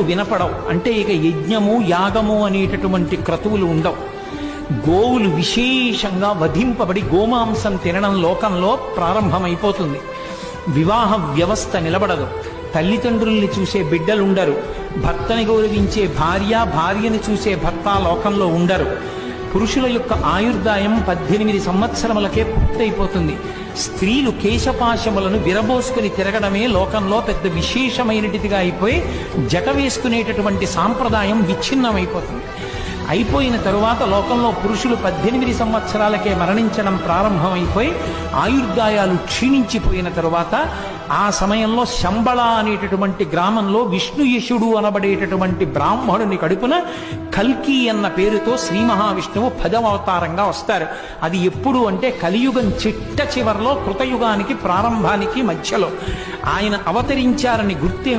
వినపడవు. అంటే ఇక యజ్ఞము యాగము అనేటటువంటి క్రతువులు ఉండవు. గోవులు విశేషంగా వధింపబడి గోమాంసం తినడం లోకంలో ప్రారంభమైపోతుంది. వివాహ వ్యవస్థ నిలబడదు. తల్లిదండ్రుల్ని చూసే బిడ్డలుండరు. భర్తని గౌరవించే భార్య, భార్యని చూసే భర్త లోకంలో ఉండరు. పురుషుల యొక్క ఆయుర్దాయం 18 సంవత్సరములకే పూర్తయిపోతుంది. స్త్రీలు కేశపాశములను విరబోసుకుని తిరగడమే లోకంలో పెద్ద విశేషమైనటిదిగా అయిపోయి జట వేసుకునేటటువంటి సాంప్రదాయం విచ్ఛిన్నమైపోతుంది. అయిపోయిన తరువాత లోకంలో పురుషులు 18 సంవత్సరాలకే మరణించడం ప్రారంభమైపోయి ఆయుర్దాయాలు క్షీణించిపోయిన తరువాత ఆ సమయంలో శంబళ అనేటటువంటి గ్రామంలో విష్ణుయశుడు అనబడేటటువంటి బ్రాహ్మణుని కడుపున కల్కి అన్న పేరుతో శ్రీ మహావిష్ణువు 10వ అవతారంగా వస్తారు. అది ఎప్పుడు అంటే కలియుగం చిట్ట చివరిలో, కృతయుగానికి ప్రారంభానికి మధ్యలో ఆయన అవతరించారని గుర్తే